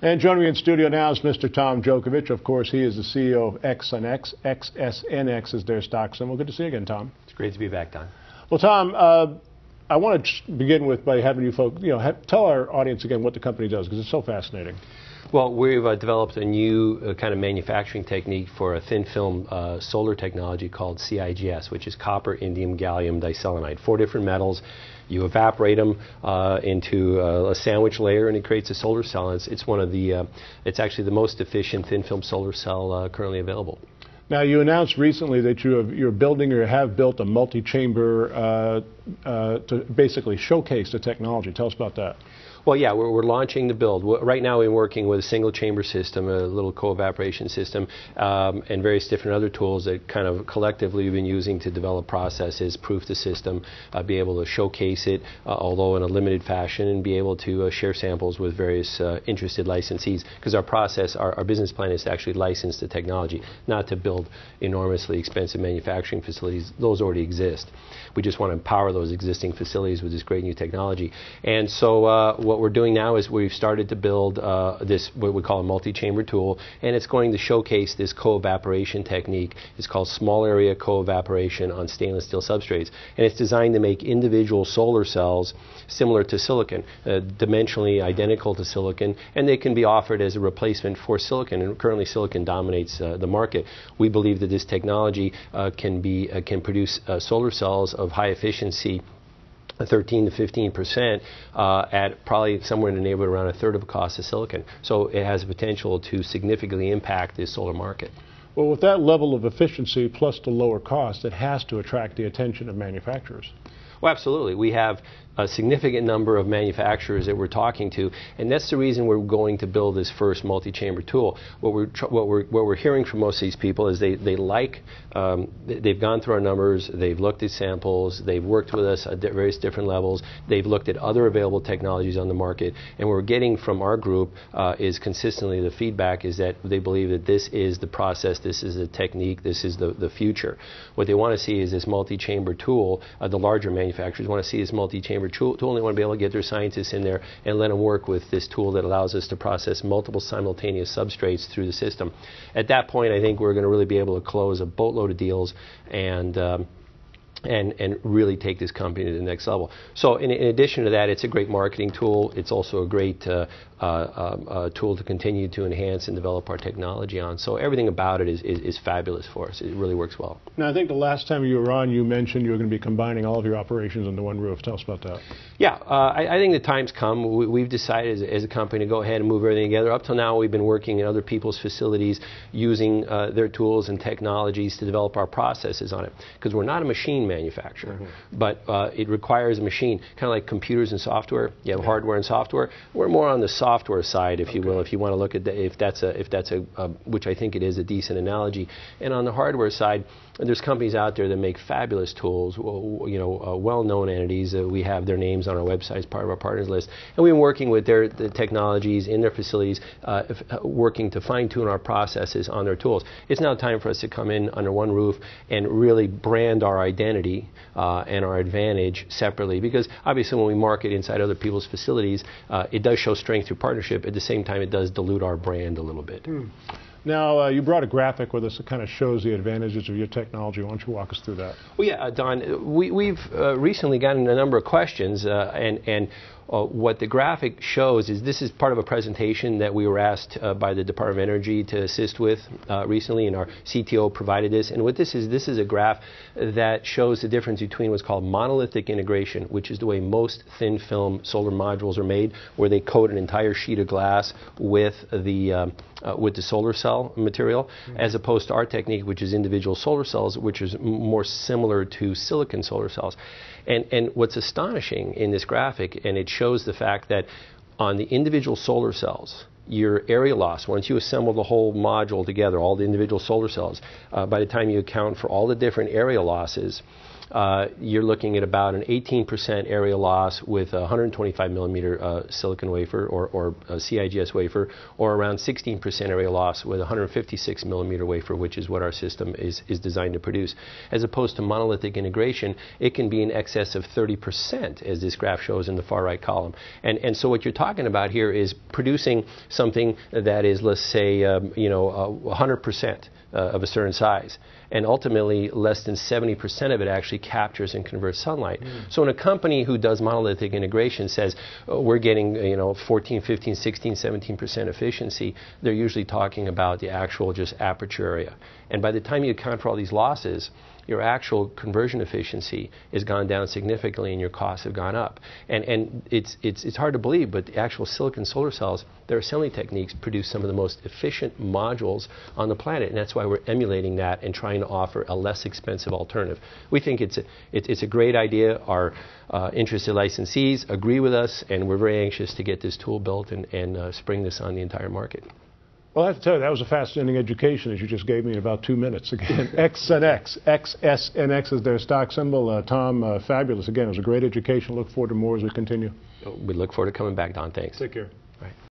And joining me in studio now is Mr. Tom Djokovich. Of course, he is the CEO of XsunX. XSNX is their stock symbol. Good to see you again, Tom. It's great to be back, Don. Well, Tom, I want to begin with by having you folks, tell our audience again what the company does, because it's so fascinating. Well, we've developed a new kind of manufacturing technique for a thin film solar technology called CIGS, which is copper, indium, gallium diselenide. 4 different metals. You evaporate them into a sandwich layer, and it creates a solar cell. And it's one of the, it's actually the most efficient thin film solar cell currently available. Now, you announced recently that you're building or have built a multi-chamber to basically showcase the technology. Tell us about that. Well, yeah, we're launching the build. Right now we're working with a single chamber system, a little co-evaporation system, and various different other tools that kind of collectively we've been using to develop processes, proof the system, be able to showcase it, although in a limited fashion, and be able to share samples with various interested licensees. Because our process, our business plan is to actually license the technology, not to build enormously expensive manufacturing facilities. Those already exist. We just want to empower those existing facilities with this great new technology. And so what we're doing now is we've started to build this, what we call a multi-chamber tool, and it's going to showcase this co-evaporation technique. It's called small area co-evaporation on stainless steel substrates, and it's designed to make individual solar cells similar to silicon, dimensionally identical to silicon, and they can be offered as a replacement for silicon, and currently silicon dominates the market. We believe that this technology can produce solar cells of high efficiency, 13 to 15%, at probably somewhere in the neighborhood around a third of the cost of silicon. So it has the potential to significantly impact the solar market. Well, with that level of efficiency plus the lower cost, it has to attract the attention of manufacturers. Well, absolutely. We have a significant number of manufacturers that we're talking to, and that's the reason we're going to build this first multi-chamber tool. What we're hearing from most of these people is they've gone through our numbers, they've looked at samples, they've worked with us at various different levels, they've looked at other available technologies on the market, and what we're getting from our group is consistently the feedback is that they believe that this is the process, this is the technique, this is the future. What they want to see is this multi-chamber tool. The larger manufacturers want to see this multi-chamber tool, and they want to be able to get their scientists in there and let them work with this tool that allows us to process multiple simultaneous substrates through the system. At that point, I think we're going to really be able to close a boatload of deals and really take this company to the next level. So in addition to that, it's a great marketing tool. It's also a great tool to continue to enhance and develop our technology on. So everything about it is fabulous for us. It really works well. Now, I think the last time you were on, you mentioned you were going to be combining all of your operations under one roof. Tell us about that. Yeah, I think the time's come. We've decided as a company to go ahead and move everything together. Up till now, we've been working in other people's facilities using their tools and technologies to develop our processes on it. Because we're not a machine manufacturer, but it requires a machine, kind of like computers and software. You have hardware and software. We're more on the software side, if you will, if you want to look at if that's which I think it is a decent analogy. And on the hardware side, there's companies out there that make fabulous tools, well-known entities. We have their names on our website as part of our partners list. And we've been working with the technologies in their facilities, working to fine-tune our processes on their tools. It's now time for us to come in under one roof and really brand our identity and our advantage separately. Because obviously when we market inside other people's facilities, it does show strength through partnership. At the same time, it does dilute our brand a little bit. Now, you brought a graphic with us that kind of shows the advantages of your technology. Why don't you walk us through that? Well, yeah, Don, we've recently gotten a number of questions, and what the graphic shows is this is part of a presentation that we were asked by the Department of Energy to assist with recently, and our CTO provided this. And what this is a graph that shows the difference between what's called monolithic integration, which is the way most thin film solar modules are made, where they coat an entire sheet of glass with the solar cell material, as opposed to our technique, which is individual solar cells, which is more similar to silicon solar cells. And what's astonishing in this graphic, and it shows the fact that on the individual solar cells, your area loss, once you assemble the whole module together, all the individual solar cells, by the time you account for all the different area losses, you're looking at about an 18% area loss with a 125 millimeter silicon wafer or a CIGS wafer, or around 16% area loss with a 156 millimeter wafer, which is what our system is designed to produce. As opposed to monolithic integration, it can be in excess of 30%, as this graph shows in the far right column. And so what you're talking about here is producing something that is, let's say, 100% of a certain size, and ultimately less than 70% of it actually captures and converts sunlight. So when a company who does monolithic integration says we're getting 14, 15, 16, 17% efficiency, they're usually talking about the actual just aperture area. And by the time you account for all these losses, your actual conversion efficiency has gone down significantly and your costs have gone up. And it's hard to believe, but the actual silicon solar cells, their assembly techniques produce some of the most efficient modules on the planet, and that's why we're emulating that and trying to offer a less expensive alternative. We think it's a great idea. Our interested licensees agree with us, and we're very anxious to get this tool built and spring this on the entire market. Well, I have to tell you, that was a fascinating education as you just gave me in about 2 minutes. Again, XsunX, XSNX is their stock symbol. Tom, fabulous. Again, it was a great education. Look forward to more as we continue. We look forward to coming back, Don. Thanks. Take care. All right.